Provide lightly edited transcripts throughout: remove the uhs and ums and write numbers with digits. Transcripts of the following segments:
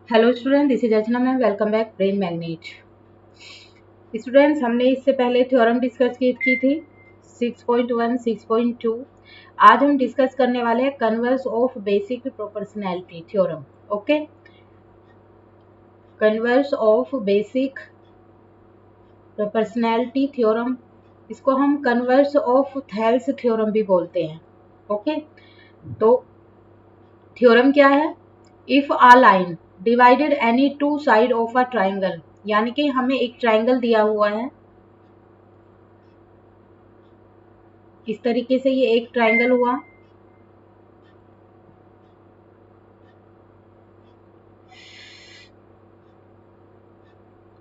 Hello student, this is Archana ma'am. Welcome back brain magnet. Students, हमने इससे पहले theorem discuss की थी 6.1, 6.2। आज हम डिस्कस करने वाले हैं converse of basic proportionality theorem. Okay, converse of basic proportionality theorem, इसको हम कन्वर्स ऑफ थेल्स थ्योरम भी बोलते हैं। ओके, तो थ्योरम क्या है? If a line divided any two side of a triangle, यानी कि हमें एक ट्राइंगल दिया हुआ है, इस तरीके से ये एक ट्राइंगल हुआ।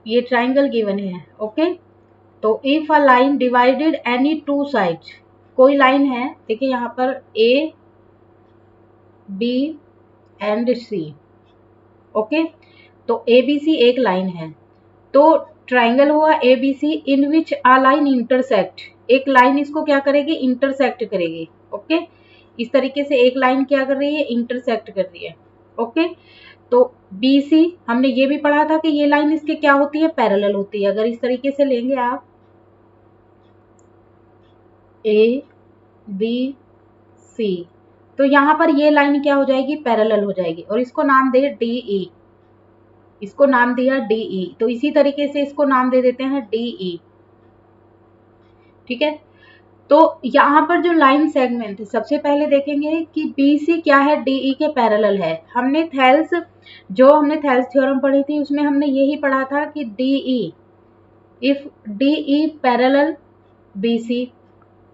ये ट्राइंगल गिवन है। ओके, तो if a line divided any two sides, कोई लाइन है, देखिए यहाँ पर A B and C. Okay, तो ए बी सी एक लाइन है, तो ट्राइंगल हुआ A B C in which a line intersect. एक लाइन इसको क्या करेगी? इंटरसेक्ट करेगी। ओके, इस तरीके से एक लाइन क्या कर रही है? इंटरसेक्ट कर रही है। ओके, तो बी सी हमने ये भी पढ़ा था कि ये लाइन इसके क्या होती है? पैरेलल होती है। अगर इस तरीके से लेंगे आप ए बी सी, तो यहाँ पर ये लाइन क्या हो जाएगी? पैरेलल हो जाएगी, और इसको नाम दे डी ई। इसको नाम दिया डी ई, तो इसी तरीके से इसको नाम दे देते हैं डी ई। ठीक है, तो यहाँ पर जो लाइन सेगमेंट है, सबसे पहले देखेंगे कि BC क्या है? DE के पैरेलल है। हमने थेल्स थ्योरम पढ़ी थी, उसमें हमने यही पढ़ा था कि DE, if DE parallel BC,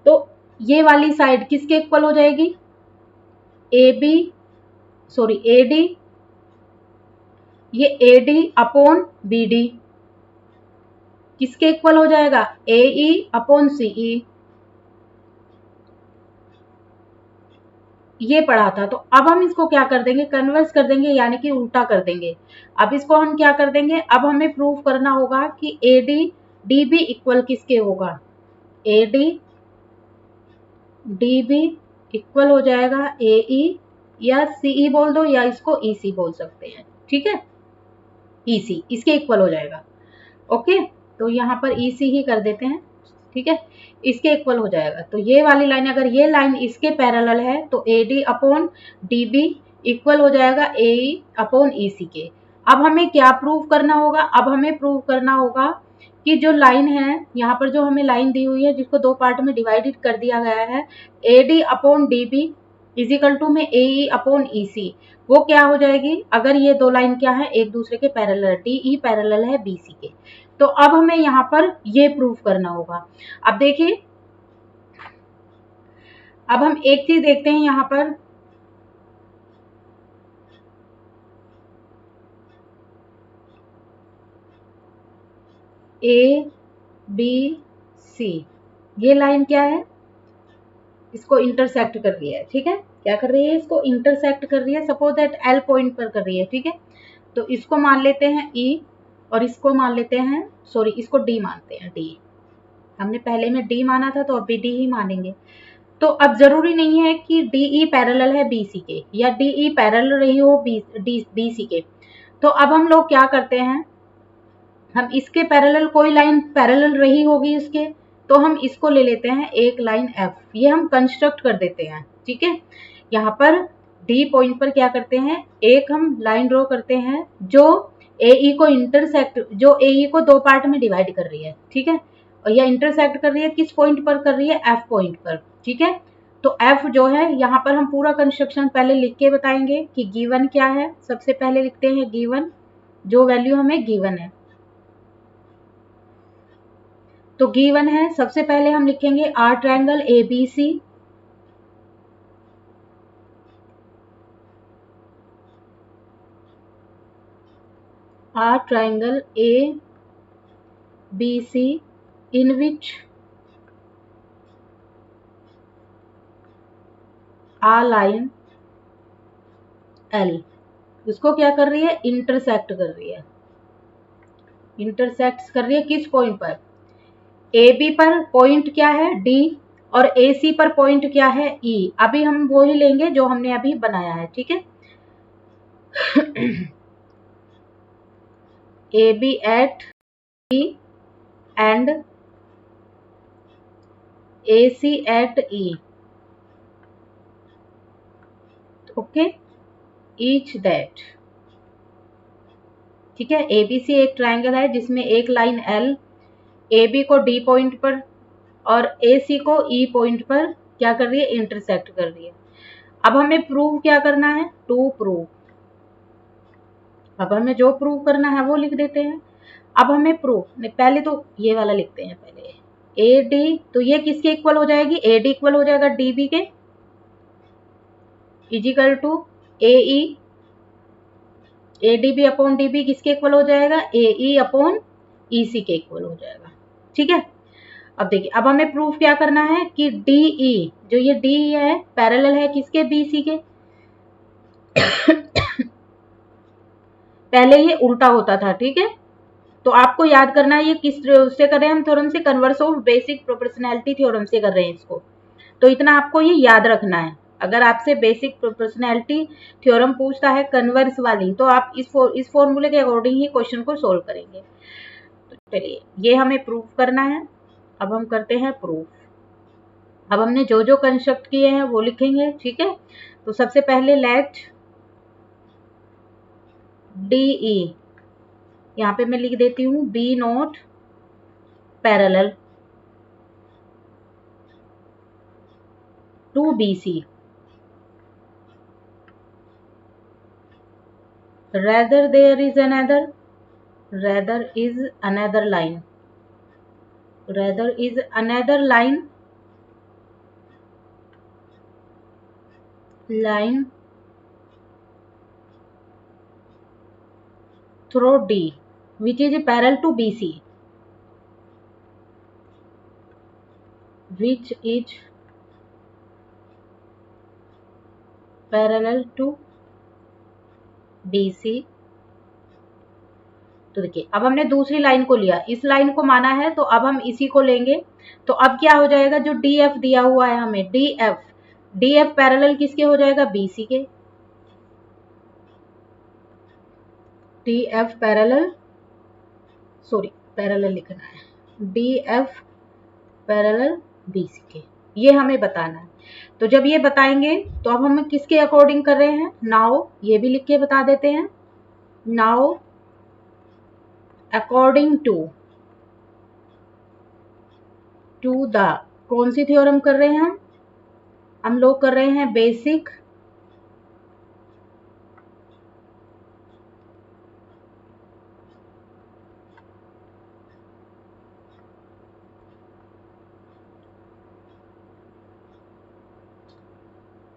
तो ये वाली साइड किसके इक्वल हो जाएगी? AD, ये AD अपॉन BD किसके इक्वल हो जाएगा? AE upon CE। ये पढ़ा था, तो अब हम इसको क्या कर देंगे? कन्वर्स कर देंगे, यानी कि उल्टा कर देंगे। अब इसको हम क्या कर देंगे? अब हमें प्रूव करना होगा कि AD DB इक्वल किसके होगा? AD DB इक्वल हो जाएगा AE, या CE बोल दो, या इसको EC बोल सकते हैं। ठीक है, EC इसके इक्वल हो जाएगा। ओके, तो यहाँ पर EC ही कर देते हैं। ठीक है, इसके इक्वल हो जाएगा। तो ये वाली लाइन, अगर ये लाइन इसके पैरेलल है, तो AD अपॉन DB इक्वल हो जाएगा AE अपॉन EC के। अब हमें क्या प्रूव करना होगा? अब हमें प्रूव करना होगा कि जो लाइन है, यहाँ पर जो हमें लाइन दी हुई है, जिसको दो पार्ट में डिवाइडेड कर दिया गया है, AD upon DB equal to में AE अपॉन EC, वो क्या हो जाएगी? अगर ये दो लाइन क्या है? एक दूसरे के पैरेलल, DE पैरेलल है BC के। तो अब हमें यहाँ पर ये प्रूव करना होगा। अब देखिए, अब हम एक चीज देखते हैं यहाँ पर, ABC, ये लाइन क्या है? इसको इंटरसेक्ट कर रही है। ठीक है, क्या कर रही है? इसको इंटरसेक्ट कर रही है। सपोज दैट L पॉइंट पर कर रही है। ठीक है, तो इसको मान लेते हैं E, और इसको मान लेते हैं, सॉरी, इसको D मानते हैं। D हमने पहले में D माना था, तो अब भी D ही मानेंगे। तो अब जरूरी नहीं है कि DE पैरेलल है BC के, या DE पैरेलल रही हो BC के। तो अब हम लोग क्या करते हैं? हम इसके पैरेलल, कोई लाइन पैरेलल रही होगी इसके, तो हम इसको ले लेते हैं एक लाइन F, ये हम कंस्ट्रक्ट कर देते हैं। ठीक है, यहाँ पर D पॉइंट पर क्या करते हैं? एक हम लाइन ड्रॉ करते हैं जो AE को इंटरसेक्ट, जो AE को दो पार्ट में डिवाइड कर रही है। ठीक है, और यह इंटरसेक्ट कर रही है किस पॉइंट पर कर रही है? F पॉइंट पर। ठीक है, तो F जो है, यहाँ पर हम पूरा कंस्ट्रक्शन पहले लिख के बताएंगे कि गिवन क्या है। सबसे पहले लिखते हैं गिवन, जो वैल्यू हमें गिवन है। तो गिवन है, सबसे पहले हम लिखेंगे our triangle ABC, our triangle ABC in which a line L, उसको क्या कर रही है? इंटरसेक्ट कर रही है। इंटरसेक्ट कर रही है किस पॉइंट पर? AB पर पॉइंट क्या है? D, और AC पर पॉइंट क्या है? E। अभी हम वो ही लेंगे जो हमने अभी बनाया है। ठीक है, AB at B and AC at E. Okay, each that, ठीक है। ABC एक ट्रायंगल है जिसमें एक लाइन L AB को D पॉइंट पर और AC को E पॉइंट पर क्या कर रही है, इंटरसेक्ट कर रही है। अब हमें प्रूव क्या करना है, टू प्रूव। अब हमें जो प्रूव करना है वो लिख देते हैं। अब हमें प्रूव, पहले तो ये वाला लिखते हैं पहले, AD, तो ये किसके इक्वल हो जाएगी, AD इक्वल हो जाएगा DB के, equal to AE, ADB upon DB किसके इक्वल हो जाएगा, AE अपॉन EC के इक्वल हो जाएगा, ठीक है। अब देखिए, अब हमें प्रूफ क्या करना है कि DE, जो ये DE है, पैरेलल है किसके, BC के। पहले ये उल्टा होता था, ठीक है। तो आपको याद करना है ये किस से कर रहे हैं हम, थ्योरम से, converse of basic proportionality theorem से कर रहे हैं इसको। तो इतना आपको ये याद रखना है। अगर आपसे बेसिक प्रोपोर्शनैलिटी थ्योरम पूछता है कन्वर्स वाली, तो आप इस फॉर्मूले के अकॉर्डिंग ही क्वेश्चन को सोल्व करेंगे। तो चलिए, ये हमें प्रूफ करना है। अब हम करते हैं प्रूफ। अब हमने जो जो कंस्ट्रक्ट किए हैं वो लिखेंगे, ठीक है। तो सबसे पहले लेट DE, यहाँ पे मैं लिख देती हूँ B not parallel to BC, rather there is another, rather is another line, rather is another line through D which is parallel to BC, which is parallel to BC। तो देखिए, अब हमने दूसरी लाइन को लिया, इस लाइन को माना है, तो अब हम इसी को लेंगे। तो अब क्या हो जाएगा, जो DF दिया हुआ है हमें, DF पैरेलल किसके हो जाएगा, BC के। DF पैरेलल, सॉरी पैरेलल लिखना है, DF पैरेलल BC के, ये हमें बताना है। तो जब ये बताएंगे तो अब हम किसके अकॉर्डिंग कर रहे हैं, नाउ ये भी लिख के बता देते हैं, नाउ अकॉर्डिंग टू द, कौन सी थ्योरम कर रहे हैं हम लोग कर रहे हैं बेसिक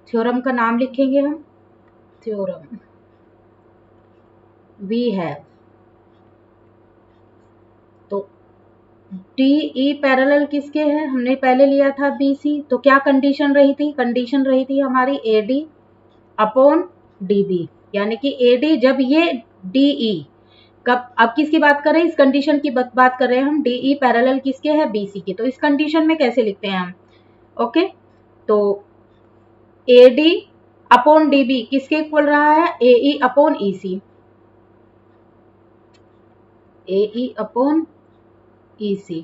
थ्योरम का नाम लिखेंगे हम, थ्योरम वी हैव। तो DE पैरेलल किसके है, हमने पहले लिया था BC, तो क्या कंडीशन रही थी, कंडीशन रही थी हमारी AD अपॉन DB, यानी कि AD जब ये DE, कब, अब किसकी बात कर रहे हैं, इस कंडीशन की बात कर रहे हैं हम, DE पैरेलल किसके है, BC के। तो इस कंडीशन में कैसे लिखते हैं हम, ओके। तो AD अपॉन DB किसके इक्वल रहा है, AE upon EC, AE upon EC,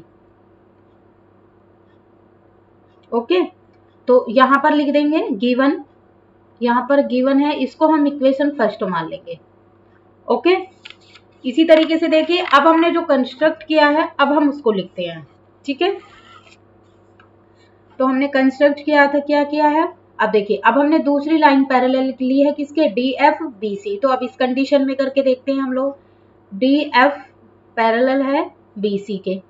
okay. तो यहां पर लिख देंगे गिवन, यहां पर गिवन है, इसको हम इक्वेशन फर्स्ट मान लेंगे, ओके। इसी तरीके से देखिए, अब हमने जो कंस्ट्रक्ट किया है अब हम उसको लिखते हैं, ठीक है। तो हमने कंस्ट्रक्ट किया था, क्या किया है, अब देखिए, अब हमने दूसरी लाइन पैरेलल ली है किसके, DF BC। तो अब इस कंडीशन में करके देखते हैं हम लोग, DF पैरेलल है BC के,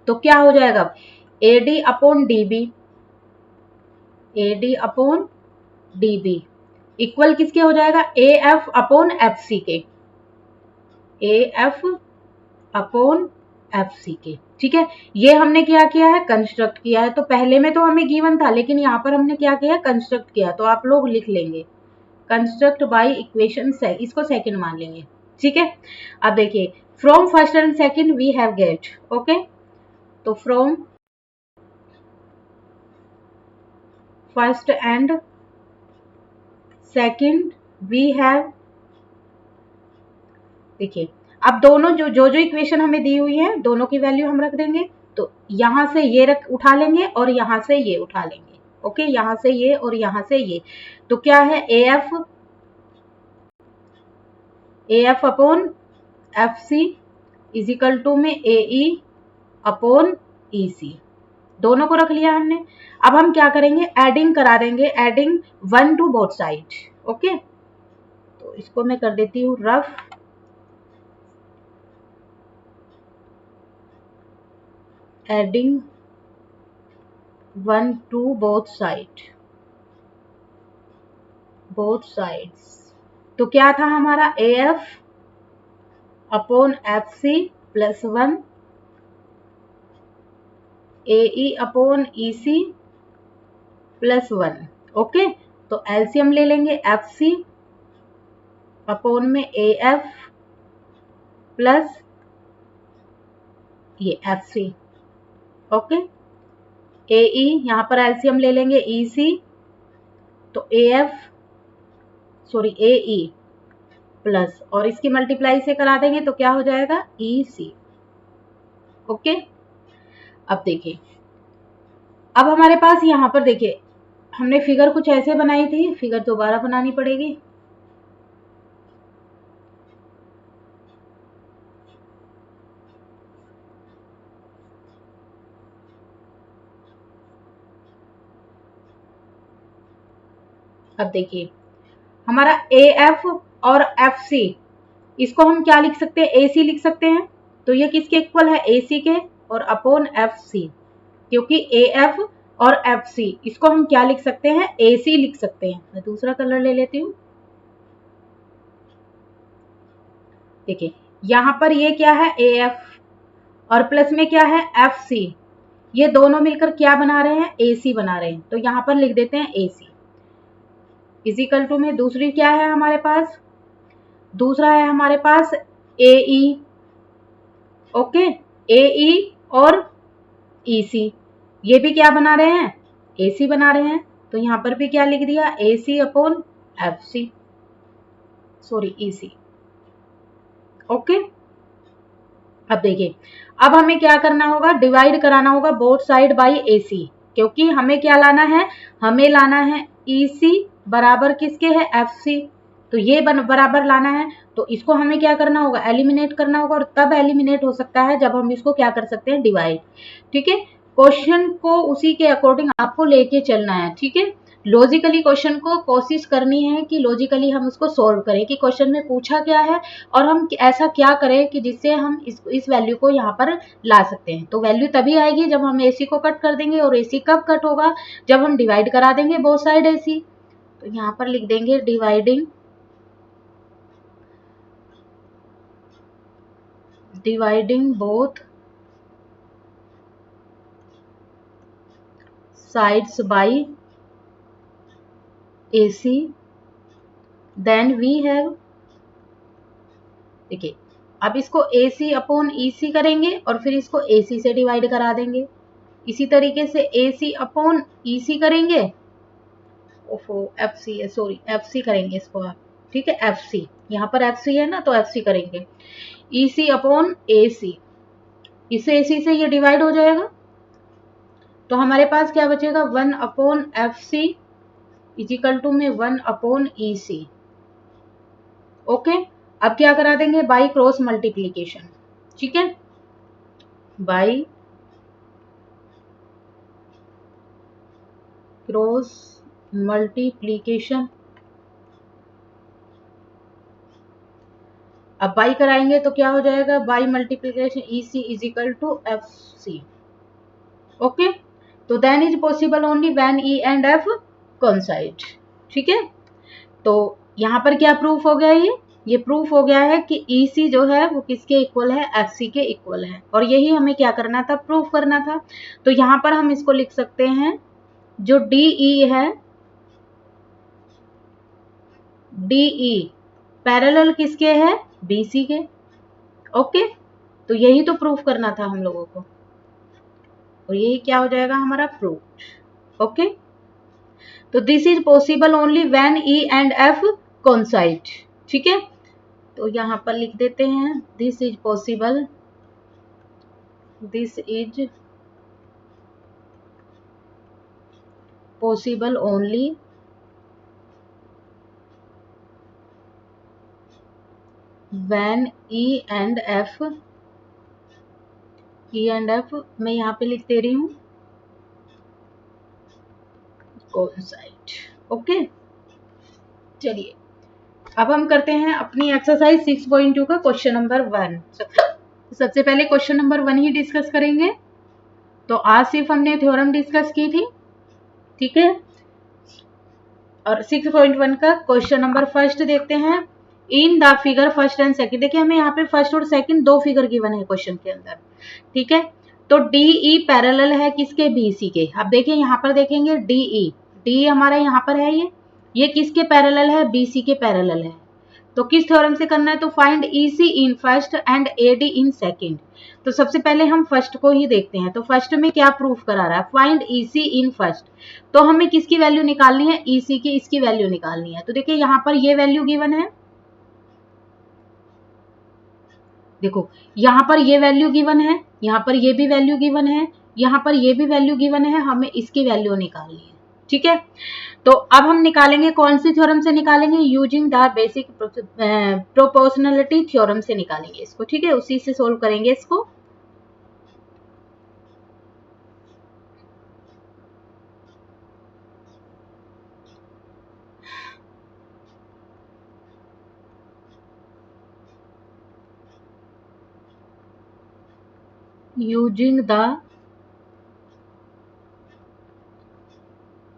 तो क्या हो जाएगा, AD upon DB, AD upon DB equal किसके हो जाएगा, AF अपॉन FC के, AF अपॉन FC के, ठीक है। ये हमने क्या किया है, कंस्ट्रक्ट किया है। तो पहले में तो हमें गिवन था, लेकिन यहाँ पर हमने क्या किया, कंस्ट्रक्ट किया। तो आप लोग लिख लेंगे कंस्ट्रक्ट बाय इक्वेशन से, इसको सेकंड मान लेंगे, ठीक है। अब देखिए, from first and second we have get, okay. तो from first and second we have, देखिए, अब दोनों जो जो इक्वेशन हमें दी हुई है दोनों की वैल्यू हम रख देंगे। तो यहां से ये उठा लेंगे और यहां से ये उठा लेंगे। ओके, यहां से ये और यहां से ये। तो क्या है, AF upon FC is equal to में AE अपॉन EC। दोनों को रख लिया हमने। अब हम क्या करेंगे, एडिंग करा देंगे, adding 1 to both side. Okay, तो इसको मैं कर देती हूँ rough. Adding 1 to both sides. तो क्या था हमारा, AF upon FC plus 1 AE upon EC plus 1। Okay, तो एलसीएम ले लेंगे, FC अपॉन में AF प्लस ये FC। ओके, AE यहां पर एलसीएम ले लेंगे, EC तो AE प्लस और इसकी मल्टीप्लाई से करा देंगे तो क्या हो जाएगा, EC। ओके, अब देखिए, अब हमारे पास यहां पर देखिए हमने फिगर कुछ ऐसे बनाई थी, फिगर दोबारा बनानी पड़ेगी। अब देखिए हमारा AF और FC, इसको हम क्या लिख सकते हैं, AC लिख सकते हैं। तो ये किसके इक्वल है, AC के और अपॉन FC, क्योंकि AF और FC इसको हम क्या लिख सकते हैं, AC लिख सकते हैं। मैं दूसरा कलर ले लेती हूँ। देखिए यहां पर ये क्या है, AF और प्लस में क्या है, FC। ये दोनों मिलकर क्या बना रहे हैं, AC बना रहे हैं। तो यहां पर लिख देते हैं AC इजिकल टू में दूसरी क्या है हमारे पास, दूसरा है हमारे पास AE। ओके, AE और EC ये भी क्या बना रहे हैं, AC बना रहे हैं। तो यहां पर भी क्या लिख दिया, AC upon FC, EC। Okay, अब देखिए, अब हमें क्या करना होगा, डिवाइड कराना होगा बोथ साइड बाय AC, क्योंकि हमें क्या लाना है, हमें लाना है EC बराबर किसके है, FC। तो ये बराबर लाना है। तो इसको हमें क्या करना होगा, एलिमिनेट करना होगा, और तब एलिमिनेट हो सकता है जब हम इसको क्या कर सकते हैं, डिवाइड। ठीक है, क्वेश्चन को उसी के अकॉर्डिंग आपको लेके चलना है। ठीक है, लॉजिकली क्वेश्चन को कोशिश करनी है कि लॉजिकली हम उसको सोल्व करें कि क्वेश्चन में पूछा क्या है और हम ऐसा क्या करें कि जिससे हम इस वैल्यू को यहाँ पर ला सकते हैं। तो वैल्यू तभी आएगी जब हम AC को कट कर देंगे, और AC कब कट होगा, जब हम डिवाइड करा देंगे बोथ साइड AC। तो यहाँ पर लिख देंगे dividing both sides by AC, then we have, देखिए अब इसको AC अपॉन EC करेंगे और फिर इसको AC से डिवाइड करा देंगे। इसी तरीके से AC अपॉन EC करेंगे, FC करेंगे इसको आप। ठीक है, FC यहाँ पर FC है ना, तो FC करेंगे, EC अपॉन AC, इसे AC से ये डिवाइड हो जाएगा। तो हमारे पास क्या बचेगा, 1 अपॉन FC इजिकल टू में 1 अपॉन EC। ओके, अब क्या करा देंगे, बाई क्रॉस मल्टीप्लीकेशन। ठीक है, बाई क्रॉस मल्टीप्लीकेशन। अब बाई कराएंगे तो क्या हो जाएगा, by multiplication EC equal to FC। Okay, तो then is possible only when E and F coincide. ठीक है, तो यहां पर क्या प्रूफ हो गया, ये प्रूफ हो गया है कि EC जो है वो किसके इक्वल है, FC के इक्वल है। और यही हमें क्या करना था, प्रूफ करना था। तो यहां पर हम इसको लिख सकते हैं, जो DE है, DE पैरेलल किसके है, BC के। ओके, तो यही तो प्रूफ करना था हम लोगों को, और यही क्या हो जाएगा हमारा प्रूफ। ओके, तो this is possible only when E and F coincide. ठीक है, तो यहाँ पर लिख देते हैं this is possible, this is possible only when E and F मैं यहाँ पे लिख दे रही हूँ कोइंसाइड। ओके, चलिए अब हम करते हैं अपनी एक्सरसाइज 6.2 का क्वेश्चन नंबर 1। सबसे पहले क्वेश्चन नंबर 1 ही डिस्कस करेंगे। तो आज सिर्फ हमने थ्योरम डिस्कस की थी, ठीक है। और 6.1 का क्वेश्चन नंबर फर्स्ट देखते हैं। In the figure first and second, देखिए हमें यहाँ पे फर्स्ट और सेकंड दो फिगर गिवन है क्वेश्चन के अंदर, ठीक है। तो DE पैरेलल है किसके, BC के। अब देखिए यहाँ पर देखेंगे DE हमारा यहाँ पर है, ये किसके पैरेलल है, BC के पैरेलल है। तो किस थ्योरम से करना है, तो find EC in first and AD in second. तो सबसे पहले हम फर्स्ट को ही देखते हैं। तो फर्स्ट में क्या प्रूफ करा रहा है, फाइंड EC इन फर्स्ट। तो हमें किसकी वैल्यू निकालनी है, EC की, इसकी वैल्यू निकालनी है। तो देखिए यहाँ पर ये वैल्यू गिवन है, देखो यहाँ पर ये वैल्यू गिवन है, यहाँ पर ये भी वैल्यू गिवन है, यहाँ पर ये भी वैल्यू गिवन है, हमें इसकी वैल्यू निकालनी है, ठीक है। तो अब हम निकालेंगे कौन सी थ्योरम से निकालेंगे, using the basic proportionality theorem से निकालेंगे इसको, ठीक है। उसी से सोल्व करेंगे इसको। Using the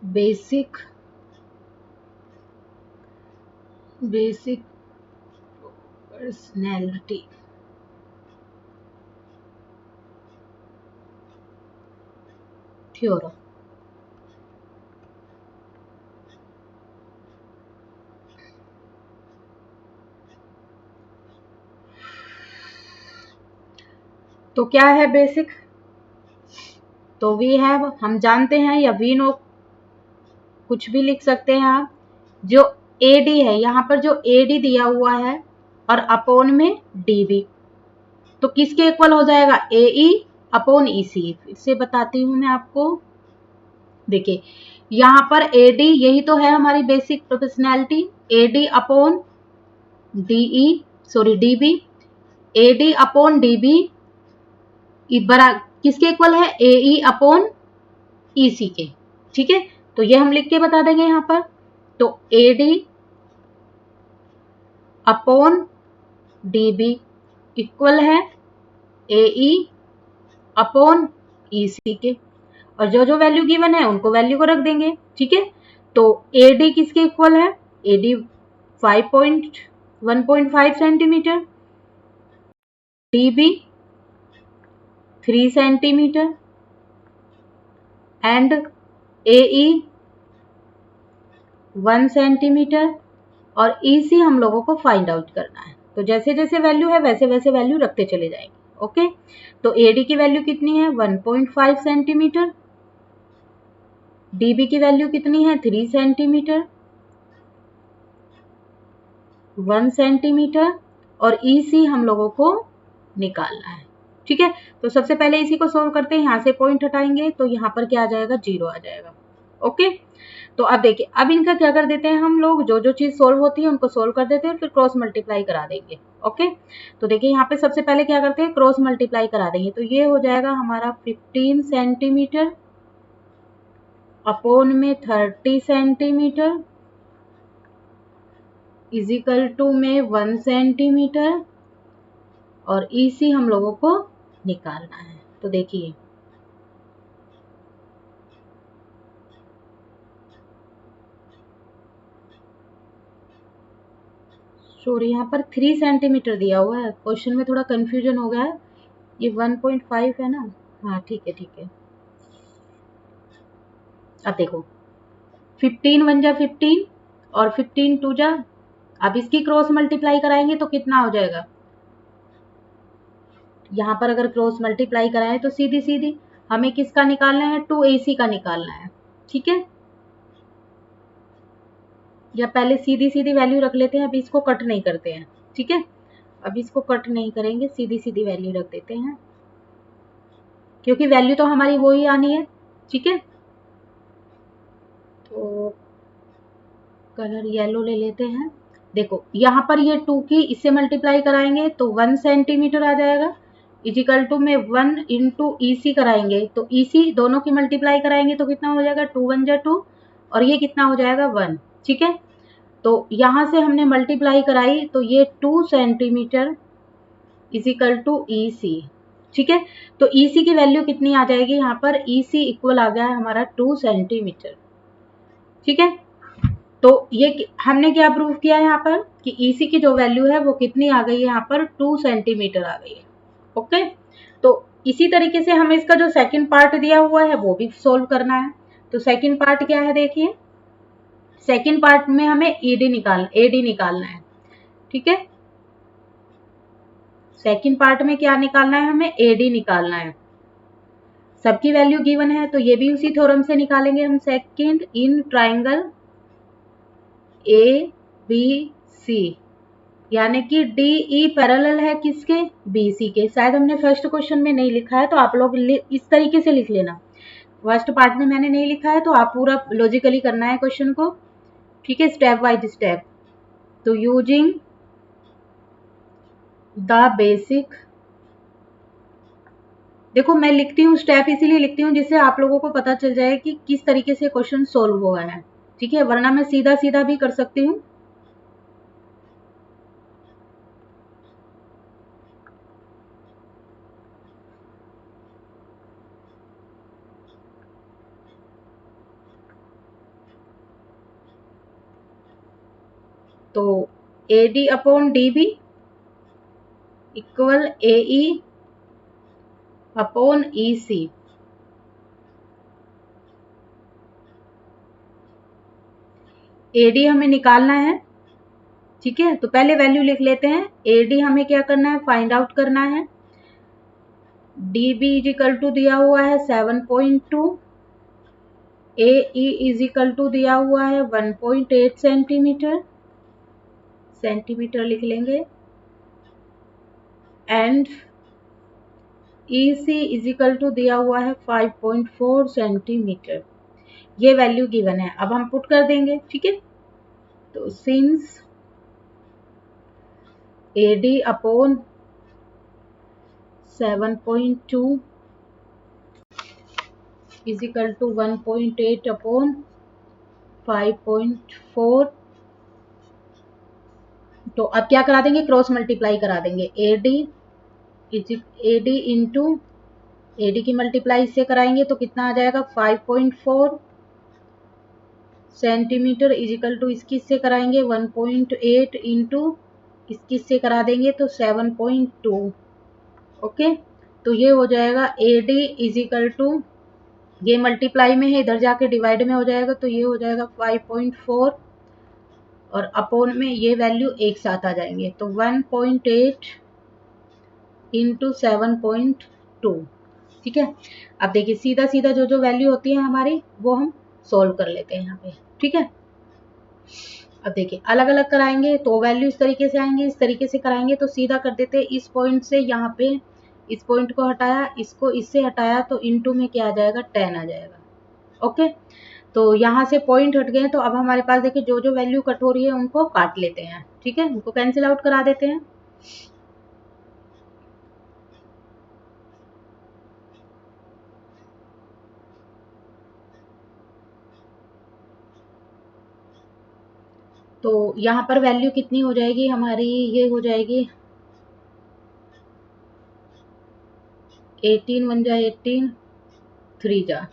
basic proportionality theorem. तो क्या है बेसिक, तो वी हैव हम जानते हैं, या वी नो कुछ भी लिख सकते हैं आप। जो AD है, यहाँ पर जो AD दिया हुआ है और अपॉन में DB, तो किसके इक्वल हो जाएगा, AE अपॉन EC। फिर से बताती हूँ मैं आपको, देखिए यहाँ पर AD यही तो है हमारी basic proportionality, AD upon DB, AD upon DB बरा किसके इक्वल है, AE अपॉन EC के, ठीक है। तो ये हम लिख के बता देंगे यहाँ पर। तो AD अपॉन DB इक्वल है AE अपॉन EC के, और जो जो वैल्यू गिवन है उनको वैल्यू को रख देंगे, ठीक है। तो AD किसके इक्वल है, AD 1.5 centimetre, DB 3 centimetre and AE 1 centimetre, और EC हम लोगों को फाइंड आउट करना है। तो जैसे जैसे वैल्यू है वैसे वैसे वैल्यू रखते चले जाएंगे, ओके। तो AD की वैल्यू कितनी है, 1.5 सेंटीमीटर, DB की वैल्यू कितनी है, 3 सेंटीमीटर, 1 सेंटीमीटर, और EC हम लोगों को निकालना है, ठीक है। तो सबसे पहले इसी को सोल्व करते हैं, यहाँ से पॉइंट हटाएंगे तो यहाँ पर क्या आ जाएगा, 0 आ जाएगा, ओके। तो अब देखिए, अब इनका क्या कर देते हैं हम लोग, जो जो चीज सोल्व होती है उनको सोल्व कर देते हैं, फिर क्रॉस मल्टीप्लाई करा देंगे, ओके। तो देखिए यहाँ पे सबसे पहले क्या करते हैं, क्रॉस मल्टीप्लाई करा देंगे। तो ये हो जाएगा हमारा 15 सेंटीमीटर अपॉन में 30 सेंटीमीटर इजिकल टू में 1 सेंटीमीटर, और EC हम लोगों को निकालना है। तो देखिए सॉरी, यहाँ पर 3 सेंटीमीटर दिया हुआ है, क्वेश्चन में थोड़ा कंफ्यूजन हो गया है, ये 1.5 है ना, हाँ ठीक है ठीक है। अब देखो 15 1 जा 15 और 15 2 जा, अब इसकी क्रॉस मल्टीप्लाई कराएंगे तो कितना हो जाएगा, यहाँ पर अगर क्रॉस मल्टीप्लाई कराएं तो सीधी सीधी हमें किसका निकालना है, 2AC का निकालना है, ठीक है। या पहले सीधी सीधी वैल्यू रख लेते हैं, अभी इसको कट नहीं करते हैं, ठीक है। अब इसको कट नहीं करेंगे, सीधी सीधी वैल्यू रख देते हैं, क्योंकि वैल्यू तो हमारी वो ही आनी है। ठीक है, तो कलर येलो ले लेते हैं। देखो यहाँ पर ये 2 की इससे मल्टीप्लाई कराएंगे तो 1 सेंटीमीटर आ जाएगा, इजिकल टू में 1 इंटू ईसी कराएंगे तो ईसी दोनों की मल्टीप्लाई कराएंगे तो कितना हो जाएगा, 2 1 जा 2 और ये कितना हो जाएगा 1। ठीक है, तो यहाँ से हमने मल्टीप्लाई कराई तो ये 2 सेंटीमीटर इजिकल टू ईसी। ठीक है, तो ईसी की वैल्यू कितनी आ जाएगी, यहाँ पर ईसी इक्वल आ गया है हमारा 2 सेंटीमीटर। ठीक है, तो ये हमने क्या प्रूव किया है यहाँ पर कि ईसी की जो वैल्यू है वो कितनी आ गई है, यहाँ पर 2 सेंटीमीटर आ गई है। ओके, तो इसी तरीके से हमें इसका जो सेकंड पार्ट दिया हुआ है वो भी सोल्व करना है। तो सेकंड पार्ट क्या है, देखिए सेकंड पार्ट में हमें एडी निकालना है। ठीक है, सेकंड पार्ट में क्या निकालना है, हमें एडी निकालना है। सबकी वैल्यू गिवन है तो ये भी उसी थ्योरम से निकालेंगे हम। Second in triangle A B C, यानी कि डी ई पैरेलल है किसके, बी सी के। शायद हमने फर्स्ट क्वेश्चन में नहीं लिखा है तो आप लोग इस तरीके से लिख लेना। फर्स्ट पार्ट में मैंने नहीं लिखा है तो आप पूरा लॉजिकली करना है क्वेश्चन को। ठीक है, स्टेप बाय स्टेप। तो यूजिंग द बेसिक, देखो मैं लिखती हूँ स्टेप इसीलिए लिखती हूँ जिससे आप लोगों को पता चल जाए कि किस तरीके से क्वेश्चन सोल्व हुआ है। ठीक है, वरना मैं सीधा सीधा भी कर सकती हूँ। तो AD upon DB equal AE upon EC। AD हमें निकालना है। ठीक है, तो पहले वैल्यू लिख लेते हैं। AD हमें क्या करना है, फाइंड आउट करना है। DB इजिकल टू दिया हुआ है 7.2, AE इजिकल टू दिया हुआ है 1.8 सेंटीमीटर, सेंटीमीटर लिख लेंगे, एंड EC इजिकल टू दिया हुआ है 5.4 सेंटीमीटर। ये वैल्यू गिवन है, अब हम पुट कर देंगे। ठीक है, तो since AD upon 7.2 is equal to 1.8 upon 5.4, तो अब क्या करा देंगे, क्रॉस मल्टीप्लाई करा देंगे। AD इंटू AD की मल्टीप्लाई इससे कराएंगे तो कितना आ जाएगा, 5.4 सेंटीमीटर इजिकल टू इसकी इससे कराएंगे 1.8 इंटू इसकी इससे करा देंगे तो 7.2। ओके, तो ये हो जाएगा AD इजिकल टू, ये मल्टीप्लाई में है इधर जाके डिवाइड में हो जाएगा तो ये हो जाएगा 5.4 और अपोन में ये वैल्यू एक साथ आ जाएंगे तो 1.8 इंटू 7.2। ठीक है, अब देखिए सीधा सीधा जो जो वैल्यू होती है हमारी वो हम सोल्व कर लेते हैं यहाँ पे। ठीक है, अब देखिए अलग अलग कराएंगे तो वैल्यू इस तरीके से आएंगे, इस तरीके से कराएंगे तो सीधा कर देते हैं। इस पॉइंट से यहाँ पे इस पॉइंट को हटाया, इसको इससे हटाया तो इनटू में क्या आ जाएगा, 10 आ जाएगा। ओके, तो यहाँ से पॉइंट हट गए तो अब हमारे पास देखिए जो जो वैल्यू कट हो रही है उनको काट लेते हैं। ठीक है, उनको कैंसिल आउट करा देते हैं। तो यहाँ पर वैल्यू कितनी हो जाएगी हमारी, ये हो जाएगी 18 1 जा 18, 3 जा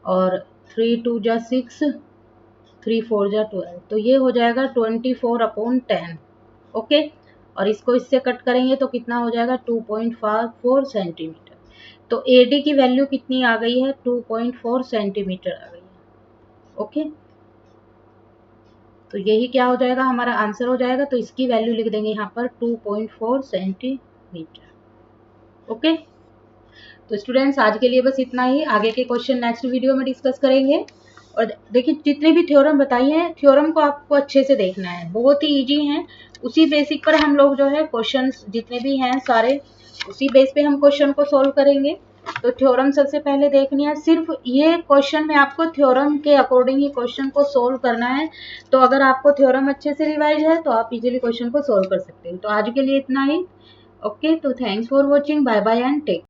और 3 2 जा 6, 3 4 जा 12, तो ये हो जाएगा 24/10। ओके, और इसको इससे कट करेंगे तो कितना हो जाएगा 2.4 सेंटीमीटर। तो AD की वैल्यू कितनी आ गई है, 2.4 सेंटीमीटर आ गई है। ओके, तो यही क्या हो जाएगा, हमारा आंसर हो जाएगा। तो इसकी वैल्यू लिख देंगे यहाँ पर 2.4 सेंटीमीटर। ओके, तो स्टूडेंट्स आज के लिए बस इतना ही। आगे के क्वेश्चन नेक्स्ट वीडियो में डिस्कस करेंगे। और देखिए जितने भी थ्योरम बताई हैं, थ्योरम को आपको अच्छे से देखना है, बहुत ही इजी हैं उसी बेसिक पर हम लोग जो है क्वेश्चंस जितने भी हैं सारे उसी बेस पे हम क्वेश्चन को सोल्व करेंगे। तो थ्योरम सबसे पहले देखनी है, सिर्फ ये क्वेश्चन में आपको थ्योरम के अकॉर्डिंग ही क्वेश्चन को सोल्व करना है। तो अगर आपको थ्योरम अच्छे से रिवाइज है तो आप इजीली क्वेश्चन को सोल्व कर सकते हैं। तो आज के लिए इतना ही। ओके, तो thanks for watching, bye bye and take.